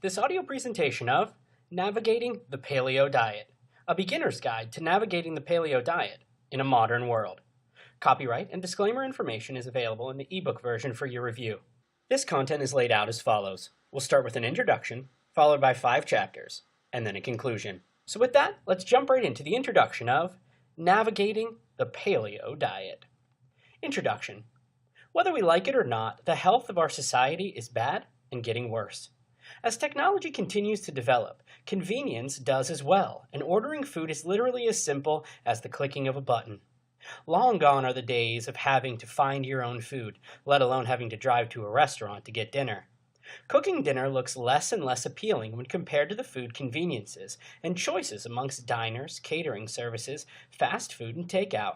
this audio presentation of Navigating the Paleo Diet, a beginner's guide to navigating the paleo diet in a modern world. Copyright and disclaimer information is available in the ebook version for your review. This content is laid out as follows. We'll start with an introduction, followed by 5 chapters, and then a conclusion. So with that, let's jump right into the introduction of Navigating the Paleo Diet. Introduction. Whether we like it or not, the health of our society is bad and getting worse. As technology continues to develop, convenience does as well, and ordering food is literally as simple as the clicking of a button. Long gone are the days of having to find your own food, let alone having to drive to a restaurant to get dinner. Cooking dinner looks less and less appealing when compared to the food conveniences and choices amongst diners, catering services, fast food, and takeout.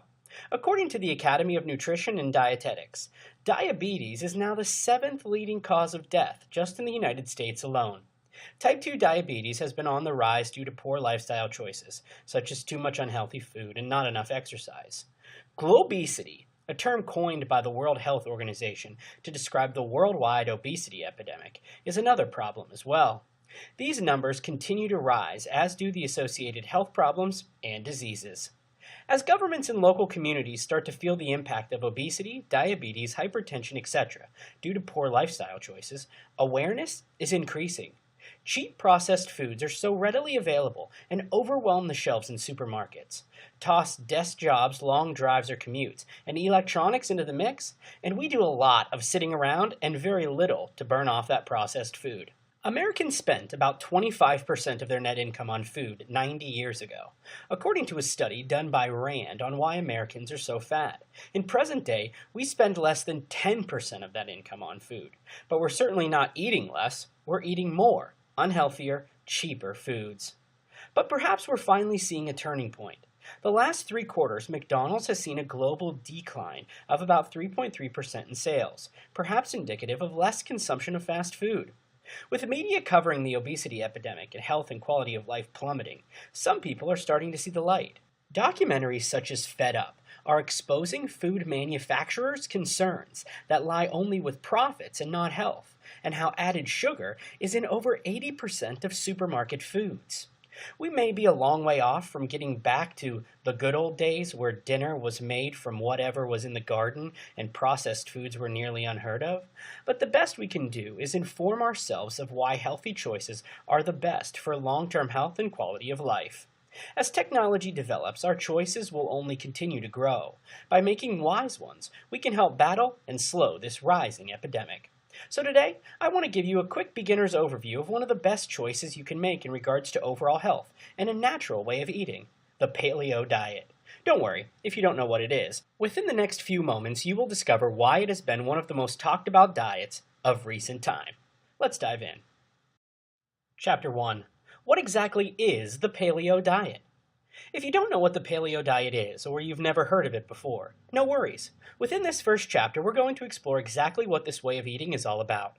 According to the Academy of Nutrition and Dietetics, diabetes is now the 7th leading cause of death just in the United States alone. Type 2 diabetes has been on the rise due to poor lifestyle choices, such as too much unhealthy food and not enough exercise. Globesity, a term coined by the World Health Organization to describe the worldwide obesity epidemic, is another problem as well. These numbers continue to rise, as do the associated health problems and diseases. As governments and local communities start to feel the impact of obesity, diabetes, hypertension, etc. due to poor lifestyle choices, awareness is increasing. Cheap processed foods are so readily available and overwhelm the shelves in supermarkets. Toss desk jobs, long drives or commutes, and electronics into the mix, and we do a lot of sitting around and very little to burn off that processed food. Americans spent about 25% of their net income on food 90 years ago, according to a study done by RAND on why Americans are so fat. In present day, we spend less than 10% of that income on food, but we're certainly not eating less, we're eating more, unhealthier, cheaper foods. But perhaps we're finally seeing a turning point. The last 3 quarters, McDonald's has seen a global decline of about 3.3% in sales, perhaps indicative of less consumption of fast food. With the media covering the obesity epidemic and health and quality of life plummeting, some people are starting to see the light. Documentaries such as Fed Up are exposing food manufacturers' concerns that lie only with profits and not health, and how added sugar is in over 80% of supermarket foods. We may be a long way off from getting back to the good old days where dinner was made from whatever was in the garden and processed foods were nearly unheard of, but the best we can do is inform ourselves of why healthy choices are the best for long-term health and quality of life. As technology develops, our choices will only continue to grow. By making wise ones, we can help battle and slow this rising epidemic. So today, I want to give you a quick beginner's overview of one of the best choices you can make in regards to overall health and a natural way of eating, the paleo diet. Don't worry if you don't know what it is. Within the next few moments, you will discover why it has been one of the most talked about diets of recent time. Let's dive in. Chapter 1. What exactly is the paleo diet? If you don't know what the paleo diet is, or you've never heard of it before, no worries. Within this first chapter, we're going to explore exactly what this way of eating is all about.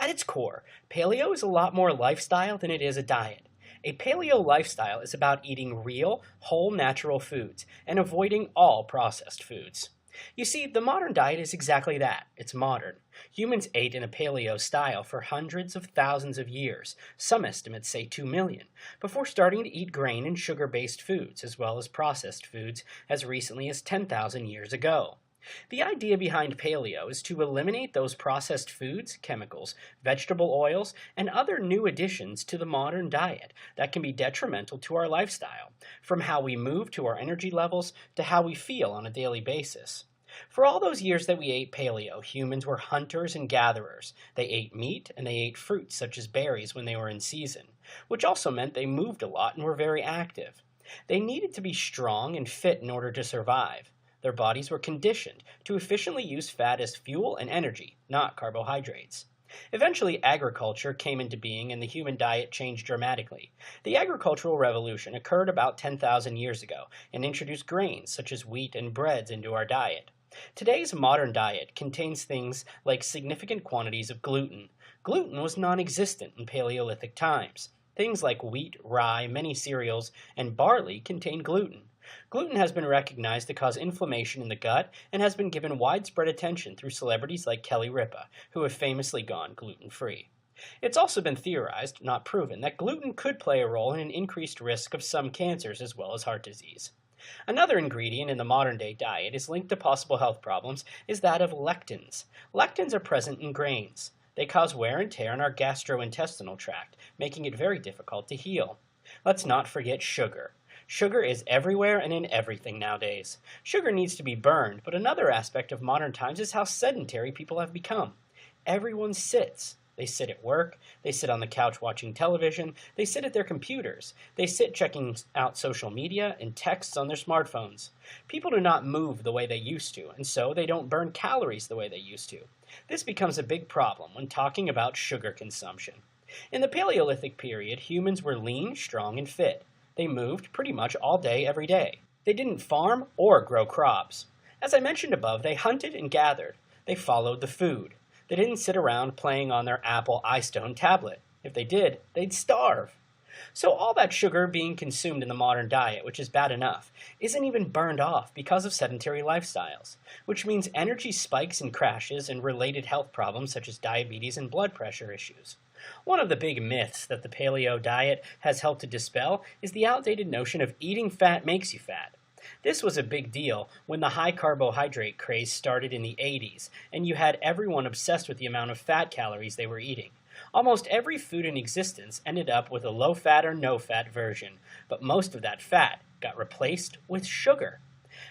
At its core, paleo is a lot more lifestyle than it is a diet. A paleo lifestyle is about eating real, whole natural foods and avoiding all processed foods. You see, the modern diet is exactly that. It's modern. Humans ate in a paleo style for hundreds of thousands of years, some estimates say 2 million, before starting to eat grain and sugar-based foods, as well as processed foods, as recently as 10,000 years ago. The idea behind paleo is to eliminate those processed foods, chemicals, vegetable oils, and other new additions to the modern diet that can be detrimental to our lifestyle, from how we move to our energy levels to how we feel on a daily basis. For all those years that we ate paleo, humans were hunters and gatherers. They ate meat and they ate fruits such as berries when they were in season, which also meant they moved a lot and were very active. They needed to be strong and fit in order to survive. Their bodies were conditioned to efficiently use fat as fuel and energy, not carbohydrates. Eventually, agriculture came into being and the human diet changed dramatically. The agricultural revolution occurred about 10,000 years ago and introduced grains such as wheat and breads into our diet. Today's modern diet contains things like significant quantities of gluten. Gluten was non-existent in Paleolithic times. Things like wheat, rye, many cereals, and barley contain gluten. Gluten has been recognized to cause inflammation in the gut and has been given widespread attention through celebrities like Kelly Ripa, who have famously gone gluten-free. It's also been theorized, not proven, that gluten could play a role in an increased risk of some cancers as well as heart disease. Another ingredient in the modern day diet is linked to possible health problems is that of lectins. Lectins are present in grains. They cause wear and tear in our gastrointestinal tract, making it very difficult to heal. Let's not forget sugar. Sugar is everywhere and in everything nowadays. Sugar needs to be burned, but another aspect of modern times is how sedentary people have become. Everyone sits. They sit at work, they sit on the couch watching television, they sit at their computers, they sit checking out social media and texts on their smartphones. People do not move the way they used to, and so they don't burn calories the way they used to. This becomes a big problem when talking about sugar consumption. In the Paleolithic period, humans were lean, strong, and fit. They moved pretty much all day, every day. They didn't farm or grow crops. As I mentioned above, they hunted and gathered. They followed the food. They didn't sit around playing on their Apple iStone tablet. If they did, they'd starve. So all that sugar being consumed in the modern diet, which is bad enough, isn't even burned off because of sedentary lifestyles, which means energy spikes and crashes and related health problems such as diabetes and blood pressure issues. One of the big myths that the paleo diet has helped to dispel is the outdated notion of eating fat makes you fat. This was a big deal when the high carbohydrate craze started in the 80s, and you had everyone obsessed with the amount of fat calories they were eating. Almost every food in existence ended up with a low-fat or no-fat version, but most of that fat got replaced with sugar.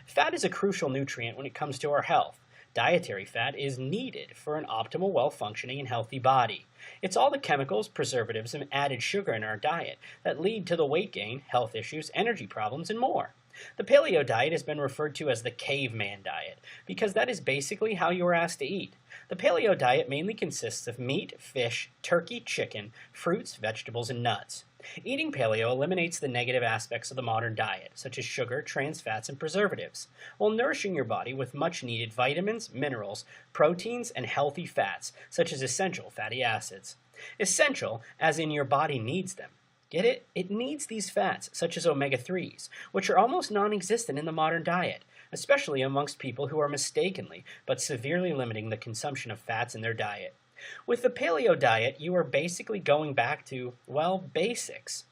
Fat is a crucial nutrient when it comes to our health. Dietary fat is needed for an optimal, well-functioning, and healthy body. It's all the chemicals, preservatives, and added sugar in our diet that lead to the weight gain, health issues, energy problems, and more. The paleo diet has been referred to as the caveman diet because that is basically how you were asked to eat. The paleo diet mainly consists of meat, fish, turkey, chicken, fruits, vegetables, and nuts. Eating paleo eliminates the negative aspects of the modern diet, such as sugar, trans fats, and preservatives, while nourishing your body with much-needed vitamins, minerals, proteins, and healthy fats, such as essential fatty acids. Essential, as in your body needs them. Get it? It needs these fats, such as omega-3s, which are almost non-existent in the modern diet, especially amongst people who are mistakenly but severely limiting the consumption of fats in their diet. With the paleo diet, you are basically going back to, well, basics.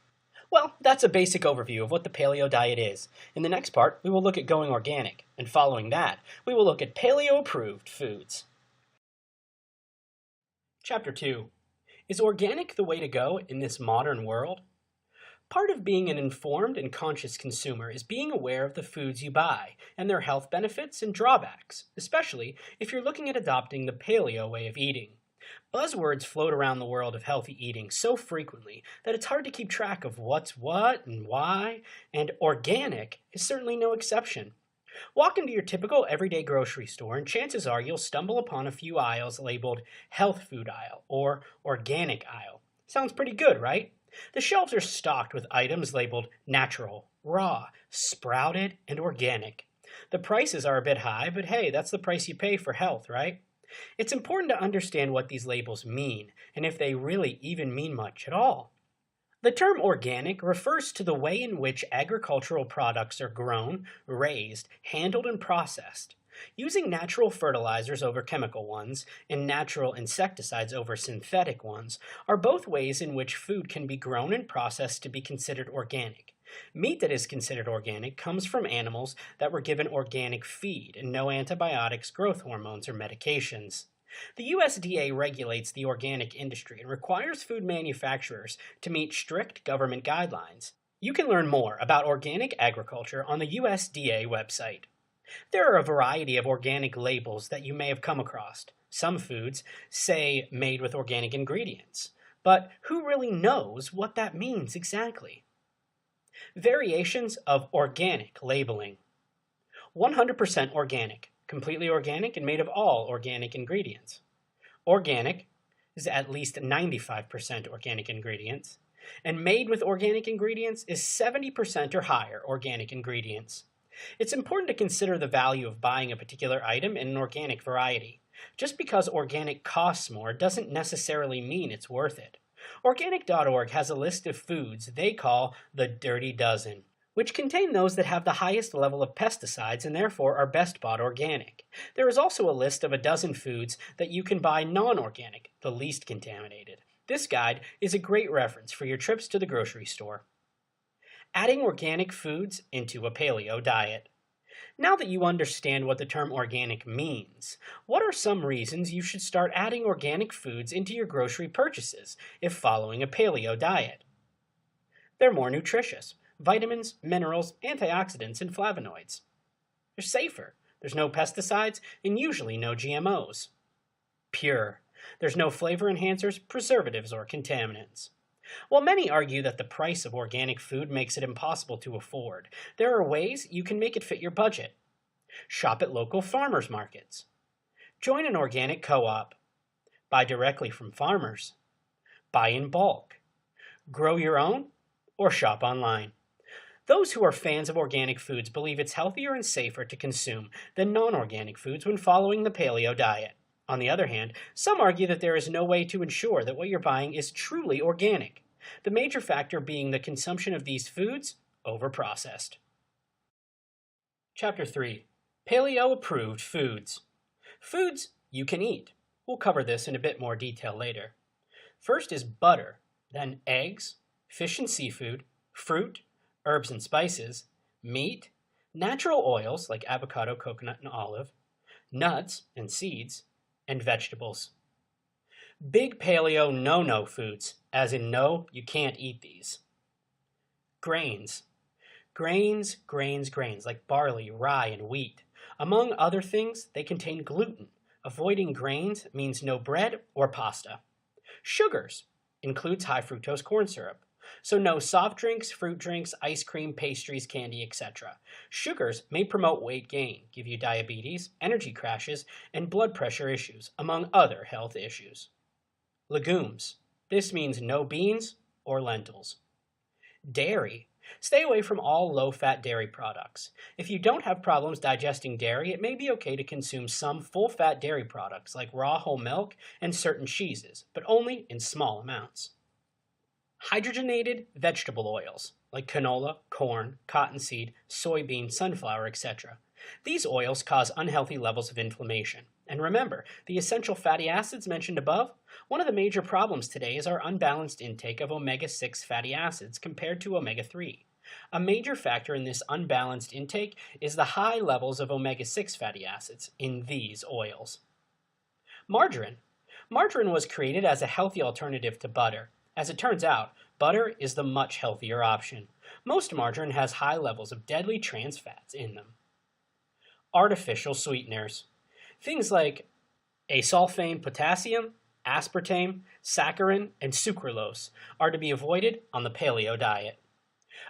Well, that's a basic overview of what the paleo diet is. In the next part, we will look at going organic, and following that, we will look at paleo-approved foods. Chapter 2. Is organic the way to go in this modern world? Part of being an informed and conscious consumer is being aware of the foods you buy and their health benefits and drawbacks, especially if you're looking at adopting the paleo way of eating. Buzzwords float around the world of healthy eating so frequently that it's hard to keep track of what's what and why, and organic is certainly no exception. Walk into your typical everyday grocery store and chances are you'll stumble upon a few aisles labeled health food aisle or organic aisle. Sounds pretty good, right? The shelves are stocked with items labeled natural, raw, sprouted, and organic. The prices are a bit high, but hey, that's the price you pay for health, right? It's important to understand what these labels mean and if they really even mean much at all. The term organic refers to the way in which agricultural products are grown, raised, handled, and processed. Using natural fertilizers over chemical ones and natural insecticides over synthetic ones are both ways in which food can be grown and processed to be considered organic. Meat that is considered organic comes from animals that were given organic feed and no antibiotics, growth hormones, or medications. The USDA regulates the organic industry and requires food manufacturers to meet strict government guidelines. You can learn more about organic agriculture on the USDA website. There are a variety of organic labels that you may have come across. Some foods say made with organic ingredients, but who really knows what that means exactly? Variations of organic labeling. 100% organic. Completely organic and made of all organic ingredients. Organic is at least 95% organic ingredients, and made with organic ingredients is 70% or higher organic ingredients. It's important to consider the value of buying a particular item in an organic variety. Just because organic costs more doesn't necessarily mean it's worth it. Organic.org has a list of foods they call the Dirty Dozen, which contain those that have the highest level of pesticides and therefore are best bought organic. There is also a list of a dozen foods that you can buy non-organic, the least contaminated. This guide is a great reference for your trips to the grocery store. Adding organic foods into a paleo diet. Now that you understand what the term organic means, what are some reasons you should start adding organic foods into your grocery purchases if following a paleo diet? They're more nutritious. Vitamins, minerals, antioxidants, and flavonoids. They're safer. There's no pesticides and usually no GMOs. Pure. There's no flavor enhancers, preservatives, or contaminants. While many argue that the price of organic food makes it impossible to afford, there are ways you can make it fit your budget. Shop at local farmers markets. Join an organic co-op. Buy directly from farmers. Buy in bulk. Grow your own or shop online. Those who are fans of organic foods believe it's healthier and safer to consume than non-organic foods when following the paleo diet. On the other hand, some argue that there is no way to ensure that what you're buying is truly organic, the major factor being the consumption of these foods over-processed. Chapter 3. Paleo-approved foods. Foods you can eat. We'll cover this in a bit more detail later. First is butter, then eggs, fish and seafood, fruit, herbs and spices, meat, natural oils like avocado, coconut, and olive, nuts and seeds, and vegetables. Big paleo no-no foods, as in no, you can't eat these. Grains. Grains, like barley, rye, and wheat. Among other things, they contain gluten. Avoiding grains means no bread or pasta. Sugars includes high fructose corn syrup. So no soft drinks, fruit drinks, ice cream, pastries, candy, etc. Sugars may promote weight gain, give you diabetes, energy crashes, and blood pressure issues, among other health issues. Legumes. This means no beans or lentils. Dairy. Stay away from all low-fat dairy products. If you don't have problems digesting dairy, it may be okay to consume some full-fat dairy products like raw whole milk and certain cheeses, but only in small amounts. Hydrogenated vegetable oils, like canola, corn, cottonseed, soybean, sunflower, etc. These oils cause unhealthy levels of inflammation. And remember, the essential fatty acids mentioned above? One of the major problems today is our unbalanced intake of omega-6 fatty acids compared to omega-3. A major factor in this unbalanced intake is the high levels of omega-6 fatty acids in these oils. Margarine. Margarine was created as a healthy alternative to butter. As it turns out, butter is the much healthier option. Most margarine has high levels of deadly trans fats in them. Artificial sweeteners. Things like asulfame potassium, aspartame, saccharin, and sucralose are to be avoided on the paleo diet.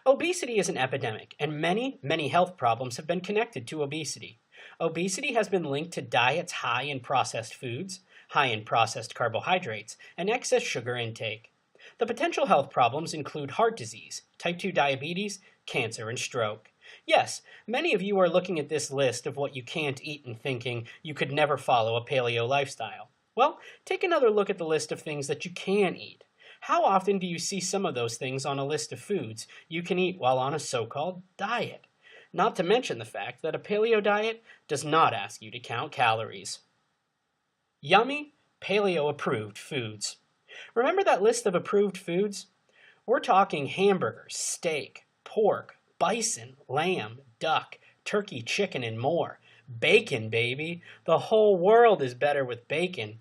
Obesity is an epidemic, and many health problems have been connected to obesity. Obesity has been linked to diets high in processed foods, high in processed carbohydrates, and excess sugar intake. The potential health problems include heart disease, type 2 diabetes, cancer, and stroke. Yes, many of you are looking at this list of what you can't eat and thinking you could never follow a paleo lifestyle. Well, take another look at the list of things that you can eat. How often do you see some of those things on a list of foods you can eat while on a so-called diet? Not to mention the fact that a paleo diet does not ask you to count calories. Yummy, paleo-approved foods. Remember that list of approved foods? We're talking hamburgers, steak, pork, bison, lamb, duck, turkey, chicken, and more. Bacon, baby. The whole world is better with bacon.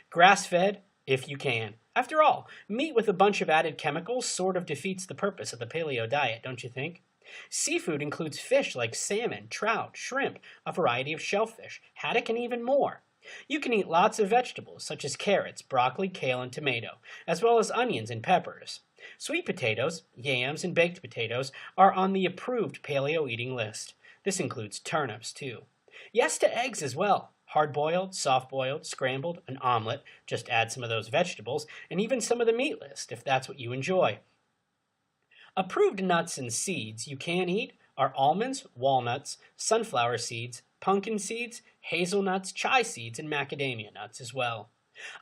Grass-fed, if you can. After all, meat with a bunch of added chemicals sort of defeats the purpose of the paleo diet, don't you think? Seafood includes fish like salmon, trout, shrimp, a variety of shellfish, haddock, and even more. You can eat lots of vegetables, such as carrots, broccoli, kale, and tomato, as well as onions and peppers. Sweet potatoes, yams, and baked potatoes are on the approved paleo eating list. This includes turnips, too. Yes to eggs as well. Hard-boiled, soft-boiled, scrambled, an omelet, just add some of those vegetables, and even some of the meat list, if that's what you enjoy. Approved nuts and seeds you can eat are almonds, walnuts, sunflower seeds, pumpkin seeds, hazelnuts, chia seeds, and macadamia nuts as well.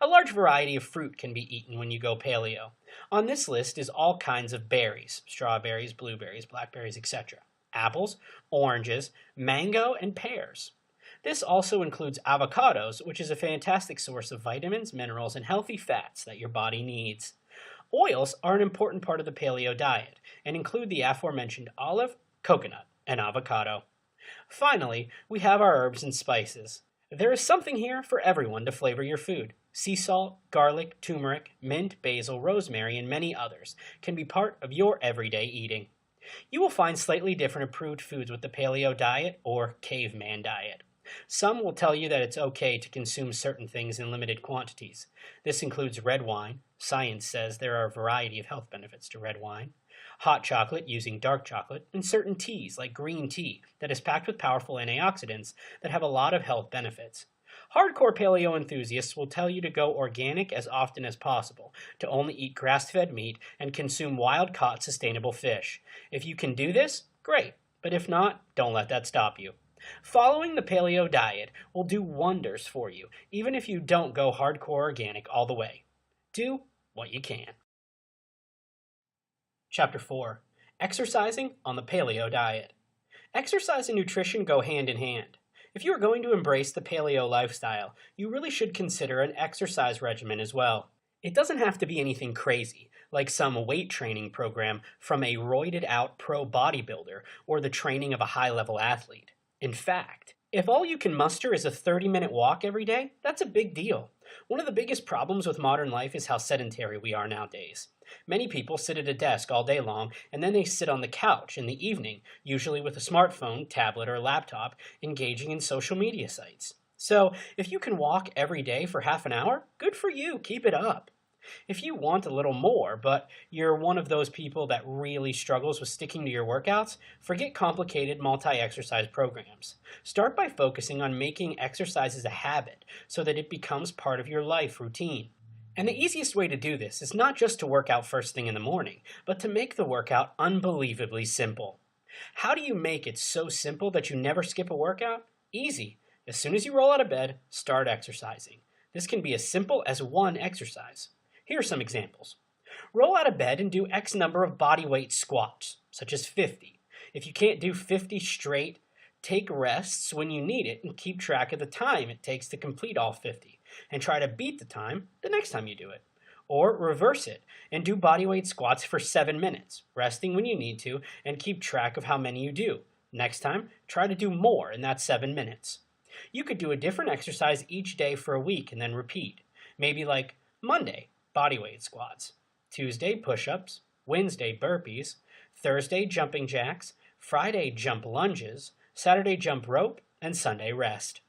A large variety of fruit can be eaten when you go paleo. On this list is all kinds of berries, strawberries, blueberries, blackberries, etc. Apples, oranges, mango, and pears. This also includes avocados, which is a fantastic source of vitamins, minerals, and healthy fats that your body needs. Oils are an important part of the paleo diet and include the aforementioned olive, coconut, and avocado. Finally, we have our herbs and spices. There is something here for everyone to flavor your food. Sea salt, garlic, turmeric, mint, basil, rosemary, and many others can be part of your everyday eating. You will find slightly different approved foods with the paleo diet or caveman diet. Some will tell you that it's okay to consume certain things in limited quantities. This includes red wine. Science says there are a variety of health benefits to red wine. Hot chocolate using dark chocolate, and certain teas like green tea that is packed with powerful antioxidants that have a lot of health benefits. Hardcore paleo enthusiasts will tell you to go organic as often as possible, to only eat grass-fed meat and consume wild-caught sustainable fish. If you can do this, great, but if not, don't let that stop you. Following the paleo diet will do wonders for you, even if you don't go hardcore organic all the way. Do what you can. Chapter 4. Exercising on the paleo diet. Exercise and nutrition go hand in hand. If you are going to embrace the paleo lifestyle, you really should consider an exercise regimen as well. It doesn't have to be anything crazy, like some weight training program from a roided-out pro bodybuilder or the training of a high-level athlete. In fact, if all you can muster is a 30-minute walk every day, that's a big deal. One of the biggest problems with modern life is how sedentary we are nowadays. Many people sit at a desk all day long, and then they sit on the couch in the evening, usually with a smartphone, tablet, or laptop, engaging in social media sites. So, if you can walk every day for half an hour, good for you, keep it up. If you want a little more, but you're one of those people that really struggles with sticking to your workouts, forget complicated multi-exercise programs. Start by focusing on making exercises a habit so that it becomes part of your life routine. And the easiest way to do this is not just to work out first thing in the morning, but to make the workout unbelievably simple. How do you make it so simple that you never skip a workout? Easy. As soon as you roll out of bed, start exercising. This can be as simple as one exercise. Here are some examples. Roll out of bed and do X number of bodyweight squats, such as 50. If you can't do 50 straight, take rests when you need it and keep track of the time it takes to complete all 50, and try to beat the time the next time you do it. Or reverse it and do bodyweight squats for 7 minutes, resting when you need to, and keep track of how many you do. Next time, try to do more in that 7 minutes. You could do a different exercise each day for a week and then repeat. Maybe like Monday, bodyweight squats, Tuesday, push-ups, Wednesday, burpees, Thursday, jumping jacks, Friday, jump lunges, Saturday, jump rope, and Sunday, rest.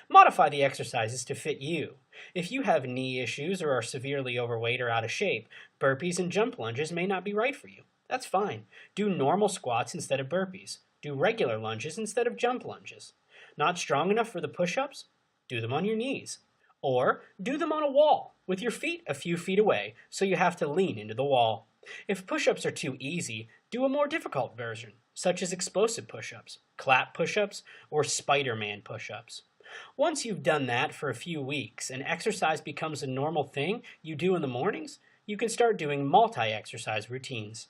Modify the exercises to fit you. If you have knee issues or are severely overweight or out of shape, burpees and jump lunges may not be right for you. That's fine. Do normal squats instead of burpees. Do regular lunges instead of jump lunges. Not strong enough for the push-ups? Do them on your knees. Or do them on a wall, with your feet a few feet away, so you have to lean into the wall. If push-ups are too easy, do a more difficult version, such as explosive push-ups, clap push-ups, or Spider-Man push-ups. Once you've done that for a few weeks and exercise becomes a normal thing you do in the mornings, you can start doing multi-exercise routines.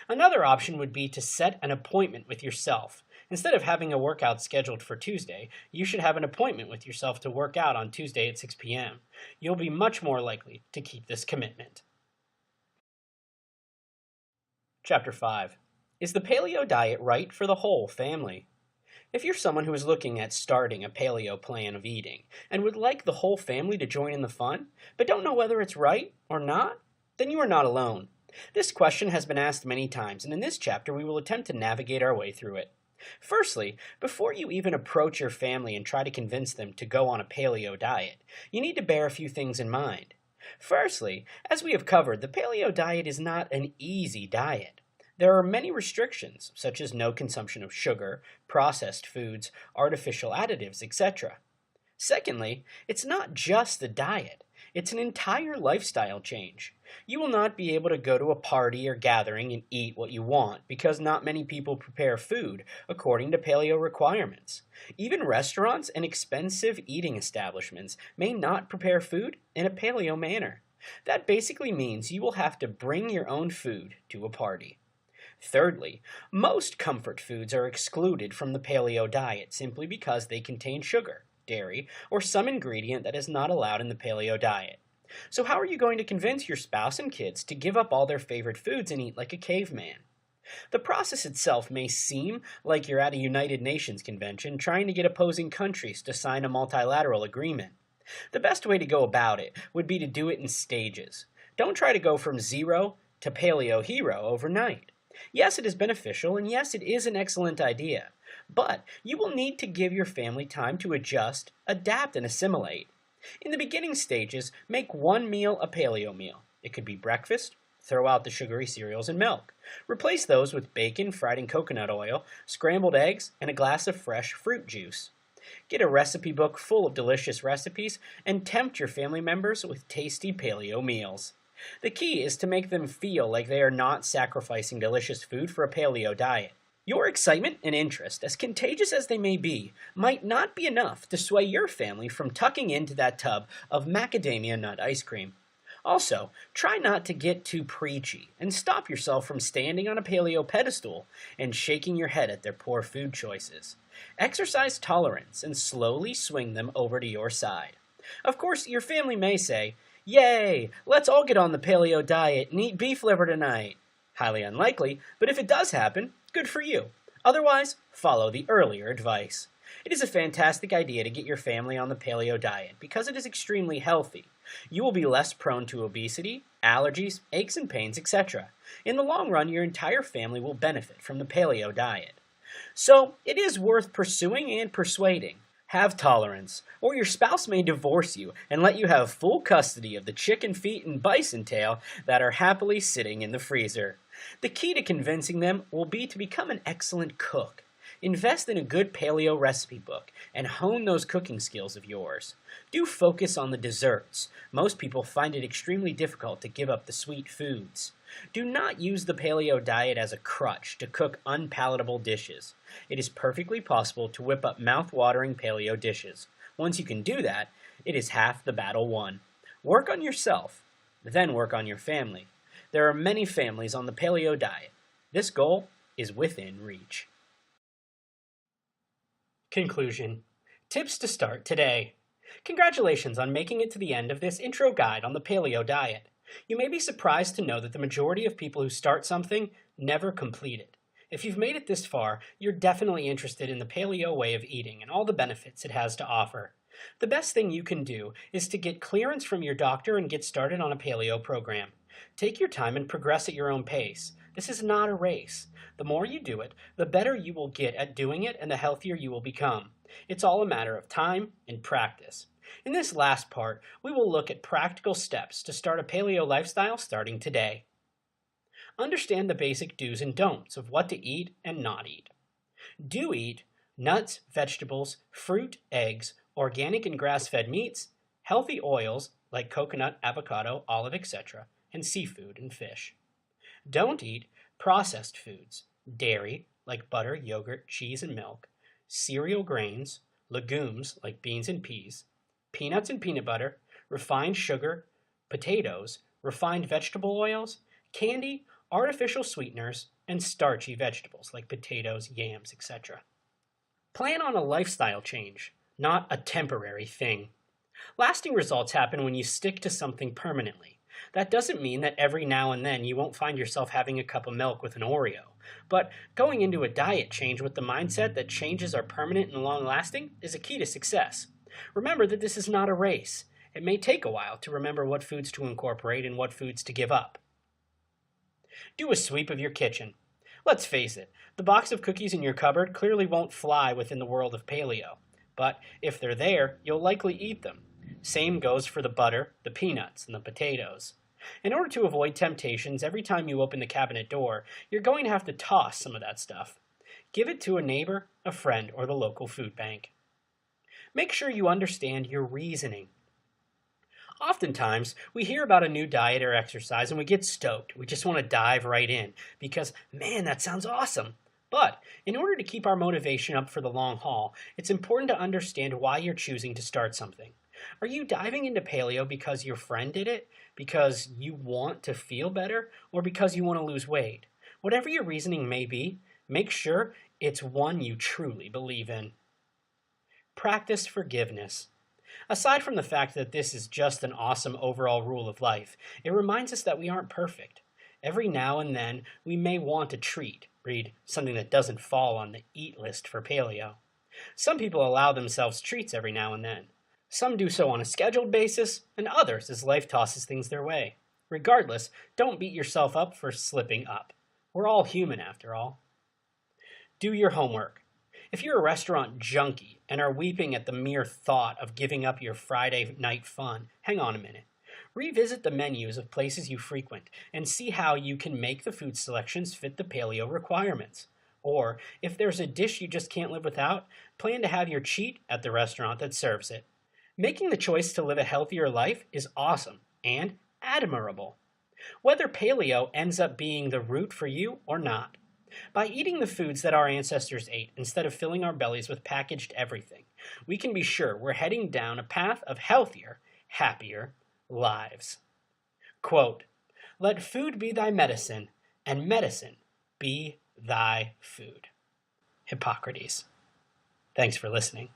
Another option would be to set an appointment with yourself. Instead of having a workout scheduled for Tuesday, you should have an appointment with yourself to work out on Tuesday at 6 p.m. You'll be much more likely to keep this commitment. Chapter 5. Is the paleo diet right for the whole family? If you're someone who is looking at starting a paleo plan of eating and would like the whole family to join in the fun, but don't know whether it's right or not, then you are not alone. This question has been asked many times, and in this chapter we will attempt to navigate our way through it. Firstly, before you even approach your family and try to convince them to go on a paleo diet, you need to bear a few things in mind. Firstly, as we have covered, the paleo diet is not an easy diet. There are many restrictions, such as no consumption of sugar, processed foods, artificial additives, etc. Secondly, it's not just a diet. It's an entire lifestyle change. You will not be able to go to a party or gathering and eat what you want because not many people prepare food according to paleo requirements. Even restaurants and expensive eating establishments may not prepare food in a paleo manner. That basically means you will have to bring your own food to a party. Thirdly, most comfort foods are excluded from the paleo diet simply because they contain sugar. dairy, or some ingredient that is not allowed in the paleo diet. So how are you going to convince your spouse and kids to give up all their favorite foods and eat like a caveman? The process itself may seem like you're at a United Nations convention trying to get opposing countries to sign a multilateral agreement. The best way to go about it would be to do it in stages. Don't try to go from zero to paleo hero overnight. Yes, it is beneficial, and yes, it is an excellent idea. But you will need to give your family time to adjust, adapt, and assimilate. In the beginning stages, make one meal a paleo meal. It could be breakfast. Throw out the sugary cereals and milk. Replace those with bacon fried in coconut oil, scrambled eggs, and a glass of fresh fruit juice. Get a recipe book full of delicious recipes and tempt your family members with tasty paleo meals. The key is to make them feel like they are not sacrificing delicious food for a paleo diet. Your excitement and interest, as contagious as they may be, might not be enough to sway your family from tucking into that tub of macadamia nut ice cream. Also, try not to get too preachy and stop yourself from standing on a paleo pedestal and shaking your head at their poor food choices. Exercise tolerance and slowly swing them over to your side. Of course, your family may say, "Yay, let's all get on the paleo diet and eat beef liver tonight." Highly unlikely, but if it does happen, good for you. Otherwise, follow the earlier advice. It is a fantastic idea to get your family on the paleo diet because it is extremely healthy. You will be less prone to obesity, allergies, aches and pains, etc. In the long run, your entire family will benefit from the paleo diet. So, it is worth pursuing and persuading. Have tolerance, or your spouse may divorce you and let you have full custody of the chicken feet and bison tail that are happily sitting in the freezer. The key to convincing them will be to become an excellent cook. Invest in a good paleo recipe book and hone those cooking skills of yours. Do focus on the desserts. Most people find it extremely difficult to give up the sweet foods. Do not use the paleo diet as a crutch to cook unpalatable dishes. It is perfectly possible to whip up mouth-watering paleo dishes. Once you can do that, it is half the battle won. Work on yourself, then work on your family. There are many families on the paleo diet. This goal is within reach. Conclusion. Tips to start today. Congratulations on making it to the end of this intro guide on the paleo diet. You may be surprised to know that the majority of people who start something never complete it. If you've made it this far, you're definitely interested in the paleo way of eating and all the benefits it has to offer. The best thing you can do is to get clearance from your doctor and get started on a paleo program. Take your time and progress at your own pace. This is not a race. The more you do it, the better you will get at doing it and the healthier you will become. It's all a matter of time and practice. In this last part, we will look at practical steps to start a paleo lifestyle starting today. Understand the basic do's and don'ts of what to eat and not eat. Do eat nuts, vegetables, fruit, eggs, organic and grass-fed meats, healthy oils like coconut, avocado, olive, etc., and seafood and fish. Don't eat processed foods, dairy like butter, yogurt, cheese, and milk, cereal grains, legumes like beans and peas, peanuts and peanut butter, refined sugar, potatoes, refined vegetable oils, candy, artificial sweeteners, and starchy vegetables like potatoes, yams, etc. Plan on a lifestyle change, not a temporary thing. Lasting results happen when you stick to something permanently. That doesn't mean that every now and then you won't find yourself having a cup of milk with an Oreo. But going into a diet change with the mindset that changes are permanent and long-lasting is a key to success. Remember that this is not a race. It may take a while to remember what foods to incorporate and what foods to give up. Do a sweep of your kitchen. Let's face it, the box of cookies in your cupboard clearly won't fly within the world of paleo. But if they're there, you'll likely eat them. Same goes for the butter, the peanuts, and the potatoes. In order to avoid temptations, every time you open the cabinet door, you're going to have to toss some of that stuff. Give it to a neighbor, a friend, or the local food bank. Make sure you understand your reasoning. Oftentimes, we hear about a new diet or exercise and we get stoked. We just want to dive right in because, man, that sounds awesome. But in order to keep our motivation up for the long haul, it's important to understand why you're choosing to start something. Are you diving into paleo because your friend did it, because you want to feel better, or because you want to lose weight? Whatever your reasoning may be, make sure it's one you truly believe in. Practice forgiveness. Aside from the fact that this is just an awesome overall rule of life, it reminds us that we aren't perfect. Every now and then, we may want a treat, read something that doesn't fall on the eat list for paleo. Some people allow themselves treats every now and then. Some do so on a scheduled basis, and others as life tosses things their way. Regardless, don't beat yourself up for slipping up. We're all human after all. Do your homework. If you're a restaurant junkie and are weeping at the mere thought of giving up your Friday night fun, hang on a minute. Revisit the menus of places you frequent and see how you can make the food selections fit the paleo requirements. Or, if there's a dish you just can't live without, plan to have your cheat at the restaurant that serves it. Making the choice to live a healthier life is awesome and admirable, whether paleo ends up being the route for you or not. By eating the foods that our ancestors ate instead of filling our bellies with packaged everything, we can be sure we're heading down a path of healthier, happier lives. Quote, "Let food be thy medicine, and medicine be thy food." Hippocrates. Thanks for listening.